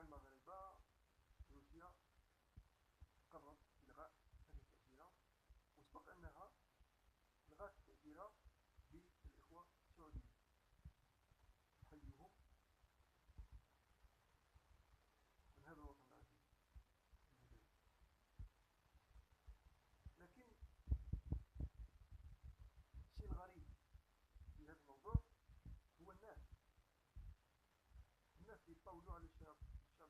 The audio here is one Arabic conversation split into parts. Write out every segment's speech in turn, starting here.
المغاربة روسيا قررت إلغاء هذه التأشيرة، وسبق أنها لغات التأشيرة بالإخوة السعوديين، نحييهم من هذا الوطن العزيز الجزائر. لكن الشيء الغريب في هذا الموضوع هو الناس اللي يطاولوا على الشعب الجزائري، لا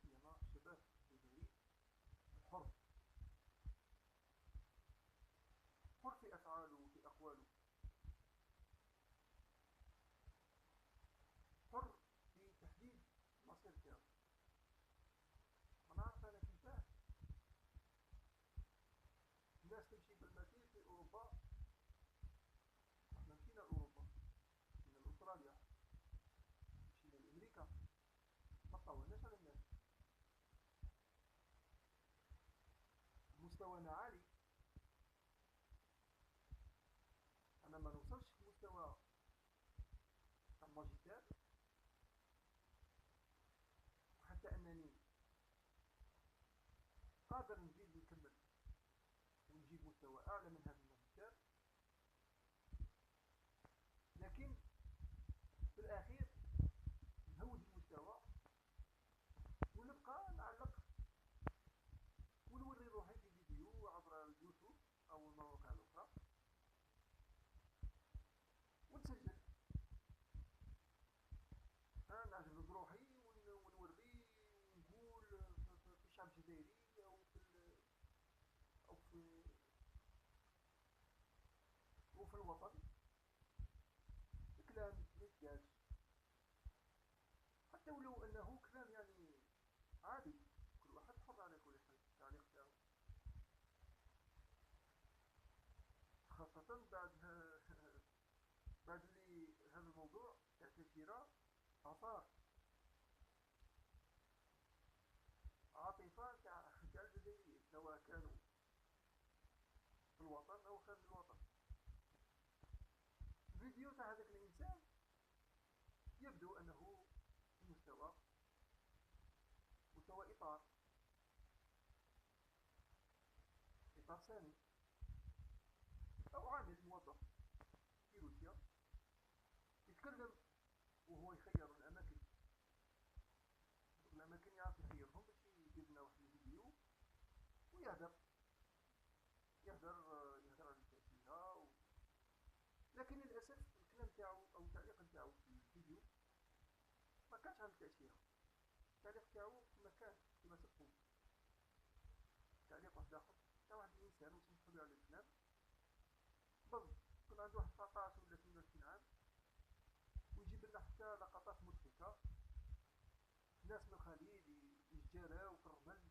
سيما الشباب الجزائري الحر، حر في أفعاله وفي أقواله، حر في تحديد المصير تاعو. ما نعرف أنا كيفاه الناس تمشي بالمثيل في أوروبا. احنا مشينا لأوروبا، مشينا لأستراليا، مشينا لأمريكا، ما طولناش على الناس. مستوانا عالي، أنا ما نوصلش لمستوى تاع الماجستير، حتى أنني قادر نزيد نكمل ونجيب مستوى أعلى من هذا الماجستير، لكن في الأخير نهود المستوى ونبقى نعلق ونوري روحي في فيديو عبر اليوتيوب أو المواقع الأخرى ونسجل. أنا نعجب بروحي ونوري ونقول في الشعب الجزائري أو في الوطن كلام ميتقالش، حتى ولو أنه كلام يعني عادي، كل واحد حر على كل حال التعليق تاعو، خاصة بعد اللي هذا الموضوع تاع التأشيرة أثار عاطفة تاع الجزائريين سواء كانوا في الوطن أو خارج الوطن. الفيديو تاع هذاك الإنسان يبدو أنه في مستوى إطار ثاني، أو عامل موظف في روسيا يتكلم وهو يخير الأماكن يعرف يخيرهم باش يدير لنا واحد الفيديو ويهدر على التأشيرة لكن للأسف الكلام تاعو أو التعليق تاعو في الفيديو ما كانش عن التأشيرة، التعليق تاعو كما تقول تعليق واحد آخر تاع واحد الإنسان وسمحولي على الكلام بالضبط يكون عنده واحد 19 ولا 22 عام ويجيب لنا حتى لقطات مضحكة، ناس من الخليج يتجاراو في الرمل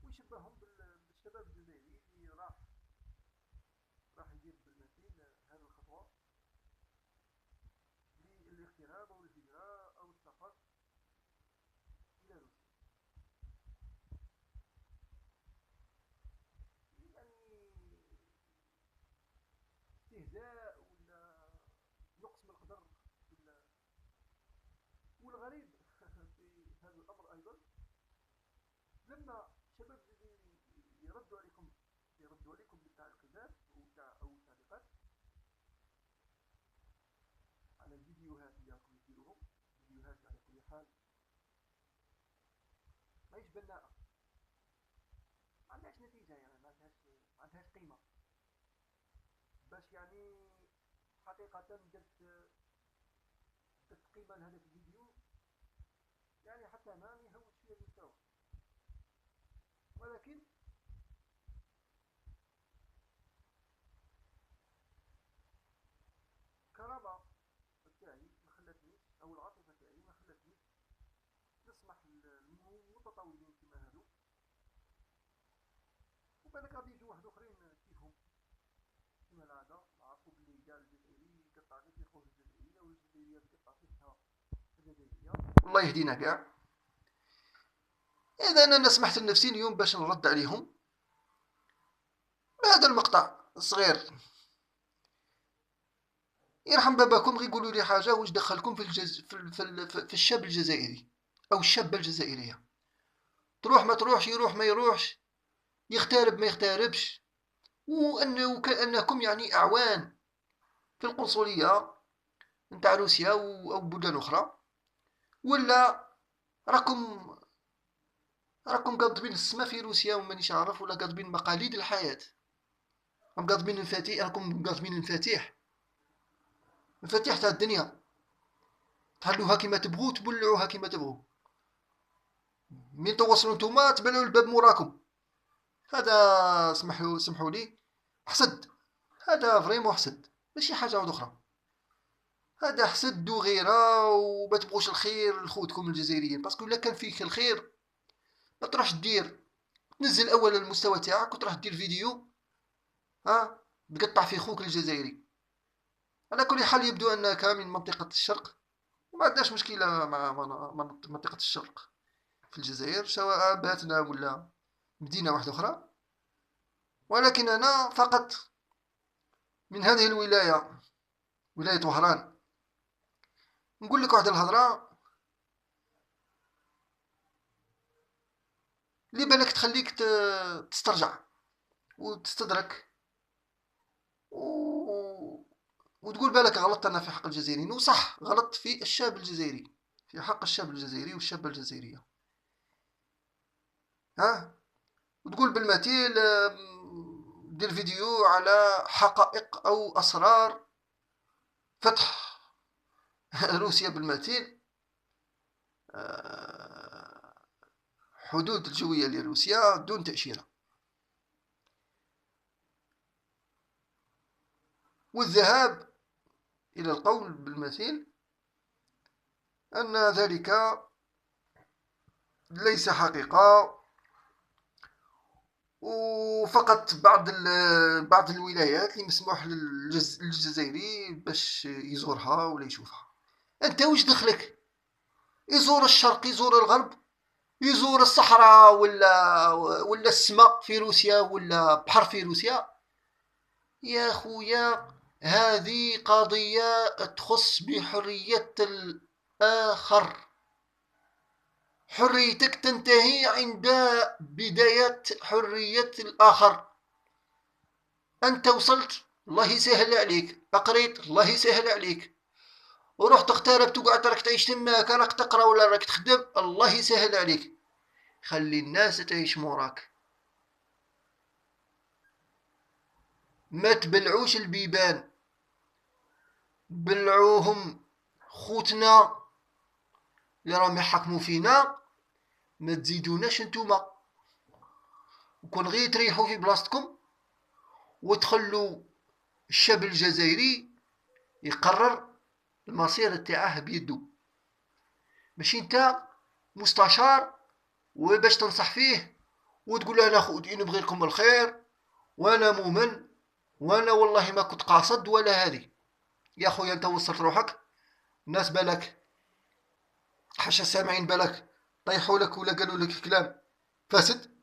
ويشبههم بالشباب الجزائري اللي راح يدير بالمثيل هذه الخطوة للاغتراب أو الهجرة أو السفر إلى روسيا. يعني استهزاء ولا نقص من القدر والغريب في هذا الأمر أيضا لما شباب الجزائري يردوا عليكم بالتعليقات أو التعليقات على الفيديوهات اللي راكم ديروهم، فيديوهات على كل حال ماهيش بناءة، ما عندهاش نتيجة، يعني ما عندهاش قيمة، باش يعني حقيقة درت قيمة لهذا الفيديو، يعني حتى ما يهوش فيها المستوى. ولكن الكرامة تاعي ما خلتنيش أو العاطفة تاعي ما خلتنيش نسمح للمتطاولين كما هادو، وبالك غادي يجوا واحد اخرين كيفهم كما العادة، نعرفو بلي كاع الجزائري يقطع غير في خوت الجزائرية والجزائرية تقطع في الجزائرية، الله يهدينا كاع. إذا أنا سمحت لنفسي اليوم باش نرد عليهم بهذا المقطع الصغير، يرحم باباكم غير يقولوا لي حاجة واش دخلكم في الشاب الجزائري، أو الشابة الجزائرية، تروح ما تروحش، يروح ما يروحش، يغترب ما يغتربش، وكأنكم يعني أعوان في القنصلية نتاع روسيا أو بلدان أخرى، ولا راكم قاضبين السما في روسيا ومانيش عارف، ولا قاضبين مقاليد الحياة، راكم قاضبين المفاتيح تاع الدنيا، تحلوها كيما تبغوا تبلعوها كيما تبغوا، من توصلوا نتوما تبلعوا الباب موراكم. هذا سمحوا لي حسد، هذا فريمون حسد، ماشي حاجة واحدة أخرى. هذا حسد وغيرة، وما تبغوش الخير لخوتكم الجزائريين، باسكو إلا كان فيك الخير ما تروحش تنزل أولا المستوى تاعك وتروح دير فيديو تقطع في خوك الجزائري. على كل حال يبدو أنك من منطقة الشرق، وما عندناش مشكلة مع منطقة الشرق في الجزائر، سواء باتنا ولا مدينة واحدة أخرى، ولكن أنا فقط من هذه الولاية، ولاية وهران. نقول لك واحد الهضرة اللي بالك تخليك تسترجع وتستدرك وتقول بالك غلطت أنا في حق الجزائريين، وصح غلطت في الشاب الجزائري، في حق الشاب الجزائري والشابة الجزائرية. وتقول بالمثيل دير فيديو على حقائق أو أسرار فتح روسيا بالمثيل، حدود الجوية لروسيا دون تأشيرة، والذهاب إلى القول بالمثيل أن ذلك ليس حقيقة، وفقط بعض الولايات اللي مسموح للجزائري باش يزورها ولا يشوفها. أنت واش دخلك؟ يزور الشرق، يزور الغرب، يزور الصحراء ولا السماء في روسيا ولا بحر في روسيا. يا خويا هذه قضية تخص بحرية الآخر، حريتك تنتهي عند بداية حرية الآخر. أنت وصلت الله يسهل عليك، أقريت الله يسهل عليك، ورحت اغتربت وقعدت راك تعيش تماك، راك تقرا ولا راك تخدم، الله يسهل عليك، خلي الناس تعيش موراك. ما تبلعوش البيبان، بلعوهم خوتنا اللي راهم يحكموا فينا، ما تزيدوناش نتوما، وكون غير تريحوا في بلاصتكم وتخلوا الشاب الجزائري يقرر المصير تاعه بيدو، ماشي انت مستشار وباش تنصح فيه وتقول له انا خوتي نبغي لكم الخير وانا مؤمن وانا والله ما كنت قاصد ولا هذه. يا خويا انت وصلت روحك، الناس بالك حاشا سامعين بالك طيحوا لك ولا قالوا لك كلام فاسد.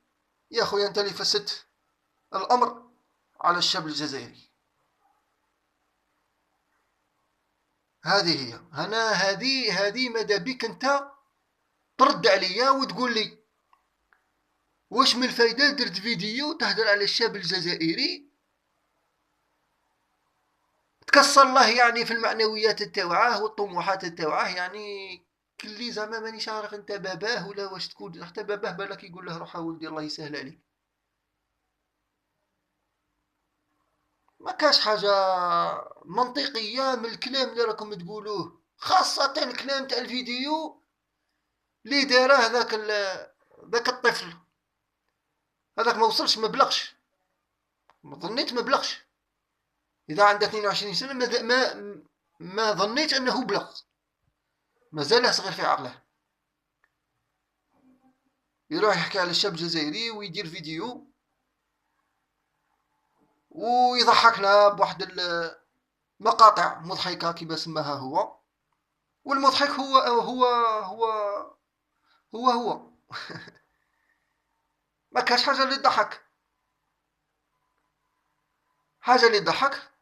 يا خويا انت اللي فسدت الامر على الشاب الجزائري. هذه هي، انا هذه ماذا بك انت ترد عليا وتقول لي واش من الفايده درت فيديو تهدر على الشاب الجزائري تكسر الله يعني في المعنويات تاوعاه والطموحات تاوعاه، يعني كلي زعما مانيش عارف انت باباه ولا واش تكون، حتى باباه بالك يقول له روح ولدي الله يسهل عليك. ما كاش حاجه منطقيه من الكلام اللي راكم تقولوه، خاصه الكلام تاع الفيديو اللي داره ذاك الطفل هذاك، ما وصلش، ما بلغش، ما ظنيت ما بلغش. اذا عنده 22 سنه ما ظنيت انه بلغ، مازال صغير في عقله، يروح يحكي على الشاب الجزائري ويدير فيديو ويضحكنا بواحد المقاطع مضحكه كما سماها هو، والمضحك هو ما كاش حاجه اللي تضحك. حاجه اللي تضحك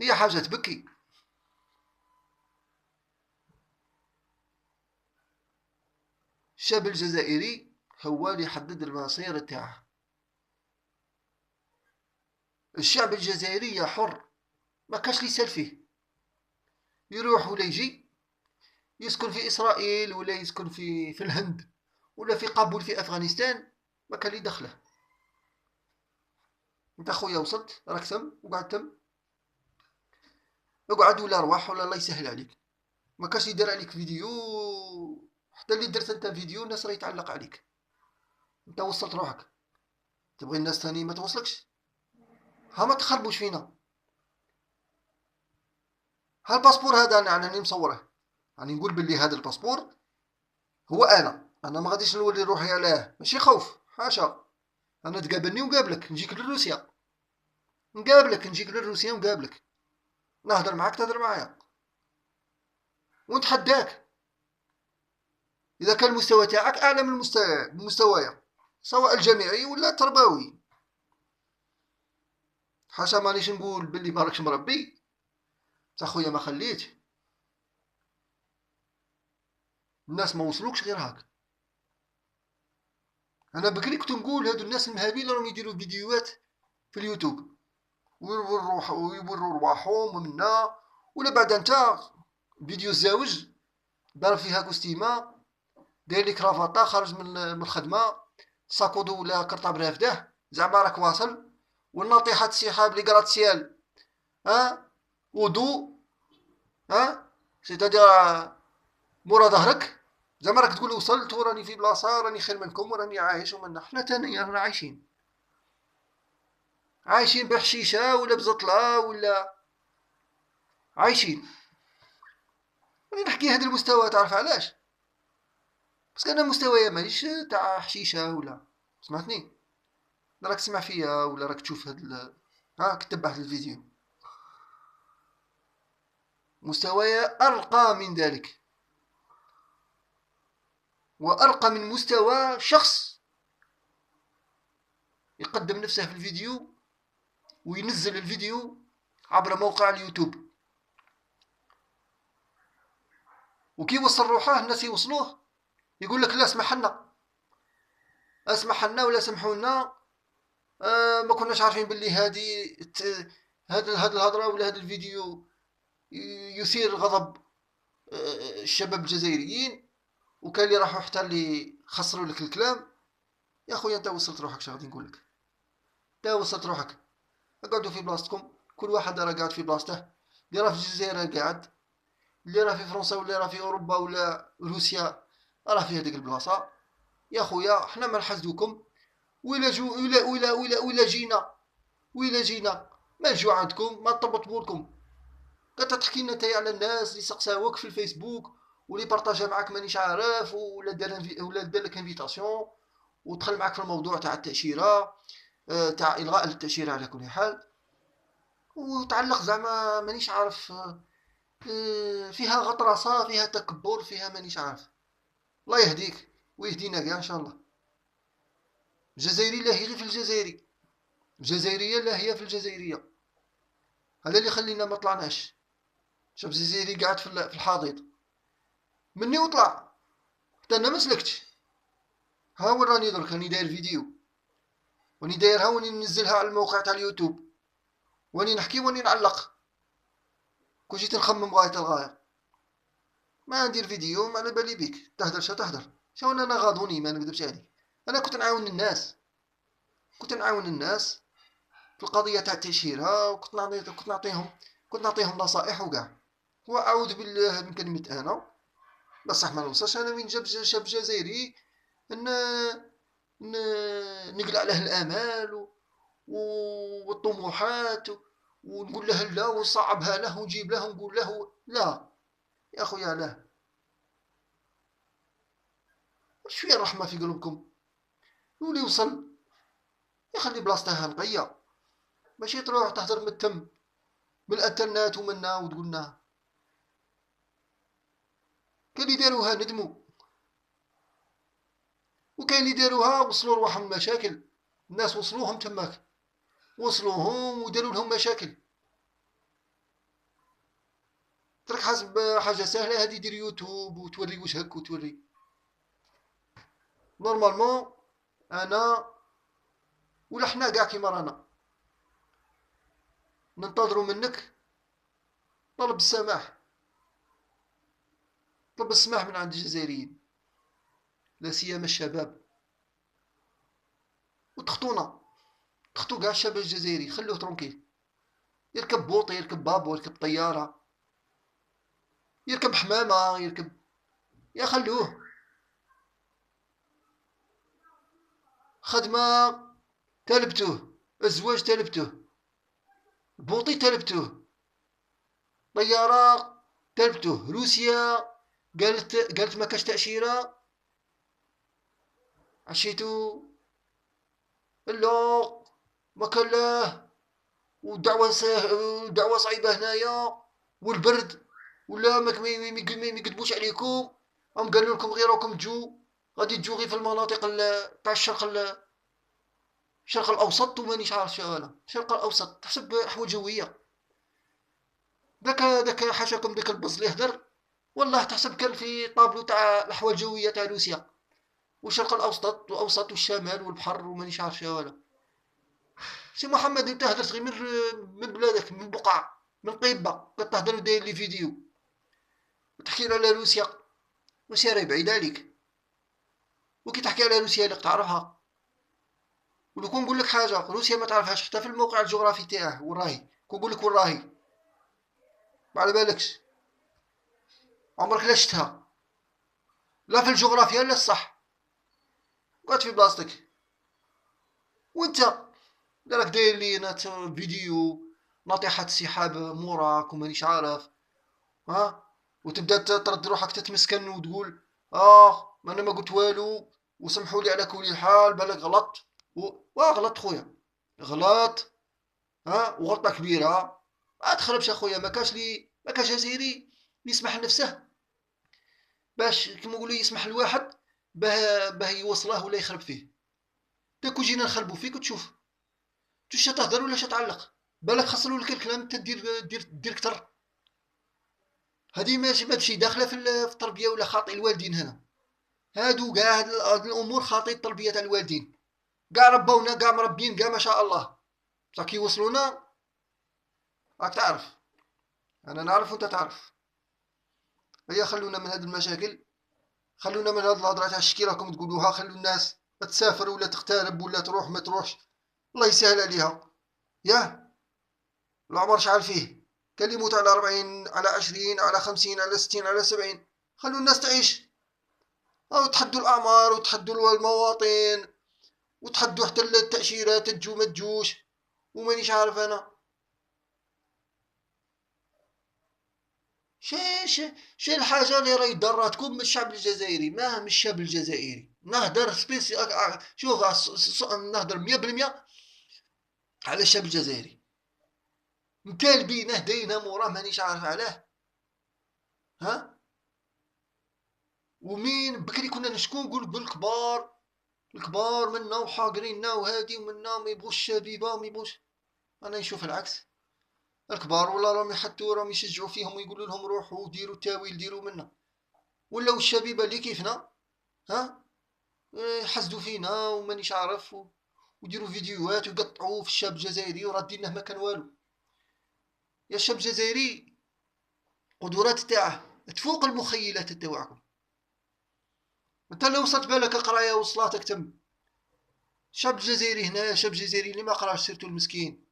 هي حاجه تبكي. الشاب الجزائري هو اللي يحدد المصير تاعه. الشعب الجزائري حر، ما كاش لي يسال فيه، يروح ولا يجي، يسكن في إسرائيل ولا يسكن في الهند ولا في قابول في أفغانستان، ما كان لي دخله. انت خويا وصلت راك تم وقعد تم، اقعد ولا روح ولا الله يسهل عليك. ما كاش يدير عليك فيديو، حتى اللي درت انت فيديو الناس راه يتعلق عليك. انت وصلت روحك، تبغي الناس تاني ما توصلكش؟ ها ما تخربوش فينا. ها الباسبور هذا انا راني مصوره، راني نقول باللي هذا الباسبور هو انا ما غاديش نولي روحي عليه، ماشي خوف حاشا. انا تقابلني ونقابلك، نجيك لروسيا نقابلك، نجيك لروسيا ونقابلك، نهضر معاك تهضر معايا ونتحداك. اذا كان المستوى تاعك اعلى من مستوايا، سواء الجامعي ولا التربوي. حاشا مانيش نقول باللي ما راكش مربي، تا خويا ما خليت الناس ما وصلوكش غير هاك. انا بكري كنت نقول هادو الناس المهابيل راهم يديروا فيديوهات في اليوتيوب ويوروا رواحهم ومنا، ولا بعد انت فيديو الزواج دار فيها كوستيمه، داير لي كرافطه، خارج من الخدمه، ساكودو ولا كرطاب رافده، زعما راك واصل، والناطحات السحاب لي غراتسيال وضوء سيتادير مورا ظهرك، زعما راك تقول وصلت وراني في بلاصه، راني خير منكم وراني عايش ومنا. حنا تاني رانا عايشين بحشيشه ولا بزطله ولا عايشين. راني نحكي هذا المستوى، تعرف علاش؟ باسكو انا مستوايا مانيش تاع حشيشه ولا، سمعتني؟ راك تسمع فيا ولا راك تشوف كتب هذا الفيديو، مستوايا ارقى من ذلك، وارقى من مستوى شخص يقدم نفسه في الفيديو وينزل الفيديو عبر موقع اليوتيوب، وكي وصل روحه الناس يوصلوه يقول لك لا اسمح لنا ولا سمحوا لنا، ما كناش عارفين باللي هاد الهضره ولا هذا الفيديو يثير غضب الشباب الجزائريين، وكان اللي راحوا حتى اللي خسروا لك الكلام. يا خويا انت وصلت روحك، شنو غادي نقول لك؟ انت وصلت روحك، اقعدوا في بلاصتكم، كل واحد راه قاعد في بلاصته، اللي راه في الجزائر قاعد، اللي راه في فرنسا ولا راه في اوروبا ولا روسيا راه في هذيك البلاصه. يا خويا حنا ما نحسدوكم، ولا جو ولا جينا ما نجيو عندكم، ما نطبطبوا لكم. تحكي لنا نتايا على الناس اللي سقساوك في الفيسبوك واللي بارطاجا معاك مانيش عارف، ولا دار لك انفيتاسيون ودخل معاك في الموضوع تاع التاشيره، تاع الغاء التاشيره على كل حال، وتعلق زعما مانيش عارف، فيها غطرسه، فيها تكبر، فيها مانيش عارف. الله يهديك ويهدينا كاع ان شاء الله. الجزائري لا هي غير في الجزائري، الجزائريه لا هي في الجزائريه. هذا اللي خلينا ما طلعناش. شوف الجزائري قاعد في الحضيض مني وطلع، حتى انا ما سلكتش. ها وين راني درك، راني داير فيديو وني دايرها وني ننزلها على الموقع تاع اليوتيوب، وني نحكي وني نعلق. كون جيت نخمم غاية الغاية ما ندير فيديو، ما على بالي بيك تهدر تهدر. شو انا غاضوني ما نكذبش عليك، انا كنت نعاون الناس، في القضيه تاع التاشيره، كنت نعطيهم نصائح وكاع. واعوذ بالله من كلمه انا، بصح ما نوصلش انا وين جاب شاب جزائري نقلع له الامال والطموحات ونقول له لا ونصعبها له ونجيب له ونقول له لا. يا خويا لا، شويه الرحمه في قلوبكم. واللي يوصل يخلي بلاصته نقيه، ماشي تروح تهدر من التم من الانترنت ومنا وتقولنا. كاين اللي داروها ندموا، وكاين اللي داروها وصلوا رواحهم مشاكل، الناس وصلوهم تماك، وصلوهم وداروا لهم مشاكل. ترك حسب حاجه سهله هذه، دير يوتيوب وتوري وجهك وتوري. نورمالمون انا ولا حنا كاع كيما رانا ننتظروا منك طلب السماح، طلب السماح من عند الجزائريين، لا سيما الشباب. وتخطونا، تخطو كاع الشباب الجزائري، خلوه ترونكيل، يركب بوطي، يركب بابو، يركب طيارة، يركب حمامة، يركب، يا خلوه. خدمة تلبتوه، الزواج تلبتوه، بوطي تلبتوه، طيارة تلبتوه، روسيا قالت ما كاش تأشيرة، عشيتو لا ما كان له، ودعوة صعيبة هنايا، والبرد، ولا ما يكذبوش عليكم، هم قالوا لكم غير راكم تجو، غادي تجو غير في المناطق تاع الشرق الاوسط، ومانيش عارف شغاله الشرق الاوسط تحسب احوال جويه. داك حاشاكم داك البز اللي هدر، والله تحسب كان في طابلو تاع الاحوال الجويه تاع روسيا والشرق الاوسط والشمال والبحر ومانيش عارف شغاله. سي محمد انت هدرت غير من بلادك، من بقعة، من قيبة، كتهدر وداير لي فيديو وتحكي على روسيا. روسيا راهي بعيدة عليك، وكي تحكي على روسيا اللي تعرفها. ولو كون نقول لك حاجة روسيا ما تعرفهاش حتى في الموقع الجغرافي تاعه، وين راهي، كون نقول لك وين راهي ما على بالكش، عمرك لا شفتها، لا في الجغرافيا لا الصح، قعد في بلاصتك. وانت راك داير لي انا فيديو ناطحة السحاب موراك ومانيش عارف، ها، وتبدا ترد روحك تتمسكن وتقول ما انا ما قلت والو، وسمحوا لي على كل حال بالك غلط، غلط خويا، غلط، ها، وغلطه كبيره. ما تخربش اخويا، ما كاش جزائري يسمح لنفسه باش كيما نقولوا يسمح لواحد باه يوصله ولا يخرب فيه. داك جينا نخربوا فيك وتشوف واش تهضر ولا تعلق، بالك خسروا لك الكلام انت دير كتر. هذه ماشي داخله في التربيه ولا خاطئ الوالدين هنا، هادو كاع هاد الامور خاطئ التربيه تاع الوالدين، كاع ربونا كاع مربيين كاع ما شاء الله، بصح كي يوصلونا راك تعرف، انا نعرف وانت تعرف. هيا خلونا من هاد المشاكل، خلونا من هاد الهضره تاع الشكي راكم تقولوها، خلو الناس ما تسافر ولا تغترب ولا تروح ما تروحش، الله يسهل عليها. ياه العمر شحال فيه، كان يموت على 40 على 20 على 50 على 60 على 70، خلو الناس تعيش. أو تحدوا الأعمار وتحدوا المواطن وتحدوا حتى التأشيرات تجو ما تجوش، ومانيش عارف أنا شي الحاجة اللي راهي ضراتكم من الشعب الجزائري، ما من الشعب الجزائري نهدر شوف نهدر 100% على الشعب الجزائري، مكالبينه داينه موراه مانيش عارف علاه. ها، ومين بكري كنا نشكو نقول بالكبار، الكبار منا وحاقريننا وهادي ومنا ما يبغوش الشبيبه وما يبغوش. انا نشوف العكس، الكبار ولا راهم يحطوا راهم يشجعوا فيهم ويقولوا لهم روحوا ديروا تاويل ديروا منا، ولاو الشبيبه اللي كيفنا، ها، يحسدوا فينا ومانيش عارف وديروا فيديوهات ويقطعوا في الشاب الجزائري ورادينه ما كان والو. يا الشاب الجزائري القدرات تاعه تفوق المخيلات تاعكم. انت لو وصلت بالك قرايه وصلاتك تم، الشاب الجزائري هنا شاب جزائري اللي ما قراش سيرتو المسكين،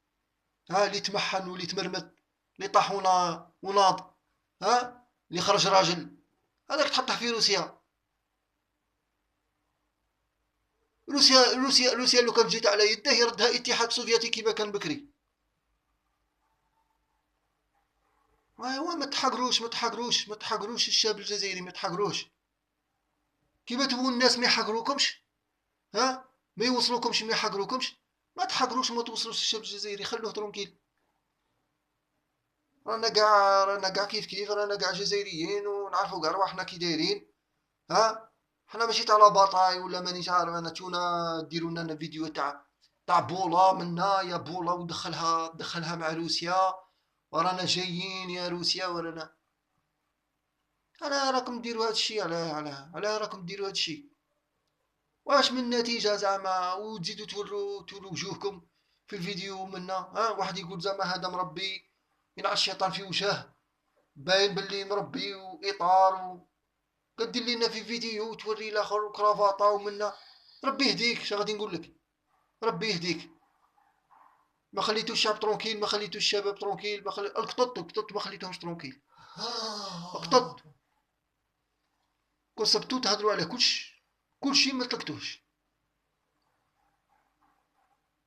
ها، اللي تمحن واللي تمرمد، اللي طاح وناض، ها، اللي خرج راجل، هذاك تحطه في روسيا. روسيا لو كان جيت على يده يردها اتحاد سوفيتي كيما كان بكري. ايوا ما تحقروش الشاب الجزائري، ما تحقروش. كيما تبغوا الناس ما يحقروكمش، ها، ما يوصلوكمش ما يحقروكمش، ما تحقروش ما توصلوش الشاب الجزائري، خلوه ترونكيل. رانا كاع كيف رانا كاع جزائريين ونعرفوا كاع رواحنا كي دايرين، ها، حنا ماشي تاع لاباطاي ولا مانيش عارف انا تونا ديروا لنا فيديو تاع بولا منا يا بولا ودخلها مع روسيا، ورانا جايين يا روسيا ورانا. علاه راكم ديروا هادشي، علاه راكم ديروا هادشي. واش من نتيجة زعما؟ وتزيدو تورو وجوهكم في الفيديو منا، واحد يقول زعما هذا مربي ينعس الشيطان في وجهه، باين باللي مربي واطار كدير لينا في فيديو وتوري الاخر كرافاطه ومنا. ربي يهديك، اش غادي نقول لك؟ ربي يهديك. ما خليتوش الشعب ترونكيل، ما خليتوش الشباب ترونكيل، القطط ما خليتوهمش ترونكيل. القطط كون صبتو تهضروا على كلشي ما تلقتوش.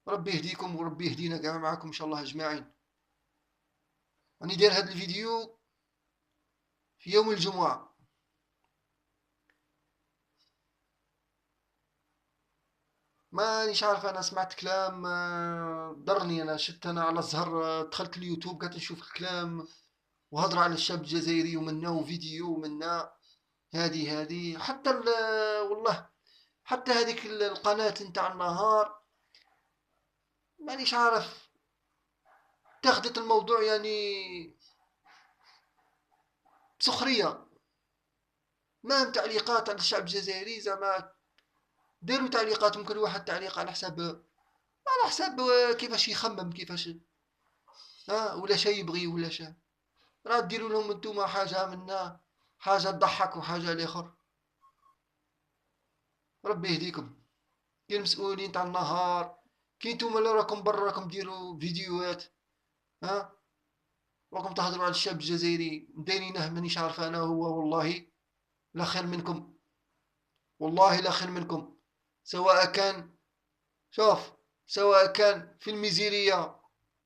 ربي يهديكم وربي يهدينا كاع معاكم ان شاء الله اجمعين. راني داير هذا الفيديو في يوم الجمعة. مانيش عارف، انا سمعت كلام ضرني. انا شفت انا على الزهر، دخلت اليوتيوب قعدت نشوف الكلام وهضر على الشاب الجزائري ومنا وفيديو منا. هذه حتى والله حتى هذيك القناة نتاع النهار مانيش عارف، اتخذت الموضوع يعني بسخرية. ما تعليقات على الشعب الجزائري زعما، داروا تعليقات، ممكن واحد تعليق على حساب كيفاش يخمم، كيفاش ولا شي يبغي ولا شي. راه ديروا لهم نتوما حاجة منا، حاجة تضحك وحاجة الاخر. ربي يهديكم. كاين المسؤولين تاع النهار، كاين نتوما اللي راكم برا راكم ديروا فيديوهات، راكم تهضروا على الشاب الجزائري دايرينه مانيش عارف انا هو. والله لا خير منكم، والله لا خير منكم. سواء كان، شوف، سواء كان في الميزيرية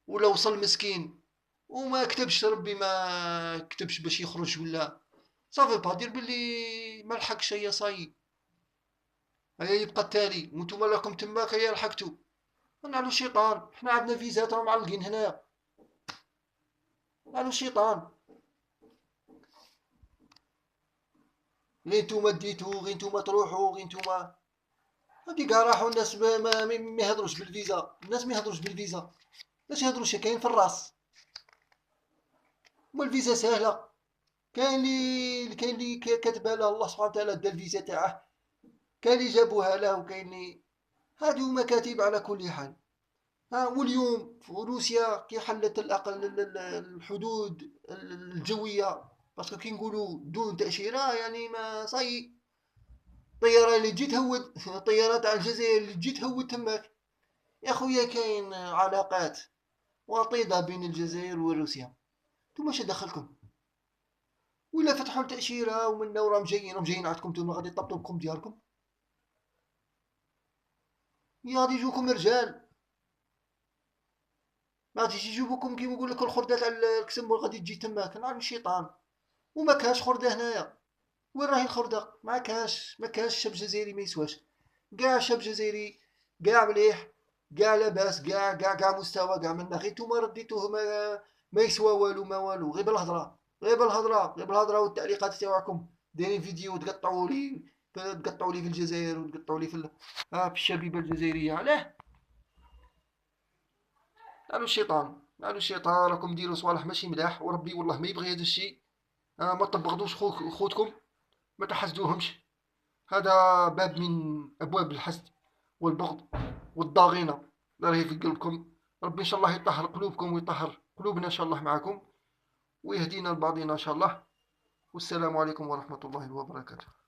ولا وصل مسكين وما كتبش، ربي ما كتبش باش يخرج ولا صافي با دير باللي ما لحقش، هي صاي، هيا يبقى التالي وانتوما راكم تماك هيا لحقتو. نعلو الشيطان، حنا عندنا فيزات راهم معلقين هنايا. نعلو الشيطان، غير نتوما ديتو، غير نتوما تروحو، غير نتوما هادي كاع راحو الناس ما يهضروش بالفيزا. الناس ما يهضروش بالفيزا، باش يهضروش كاين في الراس. والفيزا ساهله، كاين اللي كاتبها له الله سبحانه وتعالى، دا الفيزا تاعه، كاين اللي جابوها له، وكاين اللي هادو مكاتب على كل حال. واليوم في روسيا كي حلت الحدود الجويه، باسكو كي نقولوا دون تاشيره يعني ما صاي. الطياره اللي تجي تهود الطياره تاع الجزائر اللي تجي تهود تماك. يا خويا كاين علاقات وطيده بين الجزائر وروسيا، نتوما اش دخلكم؟ ولا فتحوا التاشيره ومنا وراهم جايين عندكم، نتوما غادي يطبطوا بكم ديالكم. يا غادي يجوكم رجال، ما غاديش يجيبوكم كيما نقول لك الخرده تاع الكسم غادي تجي تماك. نعم الشيطان. وما كاش خرده هنايا. وين راهي الخرده؟ ما كاش الشاب الجزائري ما يسواش. كاع الشاب الجزائري كاع مليح، كاع لاباس، كاع مستوى، كاع منا. غير نتوما رديتوه ما يسوى والو، ما والو، غير بالهضره، والتعليقات تاعكم. دايرين فيديو تقطعوا لي في الجزائر وتقطعوا لي في الشبيبه الجزائريه. علاه؟ نالو الشيطان راكم ديروا صوالح ماشي ملاح، وربي والله ما يبغي هذا الشيء. ما تبغضوش خوتكم، ما تحسدوهمش. هذا باب من ابواب الحسد والبغض والضاغينه لا راهي في قلبكم. ربي ان شاء الله يطهر قلوبكم ويطهر قلوبنا ان شاء الله معكم، ويهدينا لبعضنا ان شاء الله. والسلام عليكم ورحمه الله وبركاته.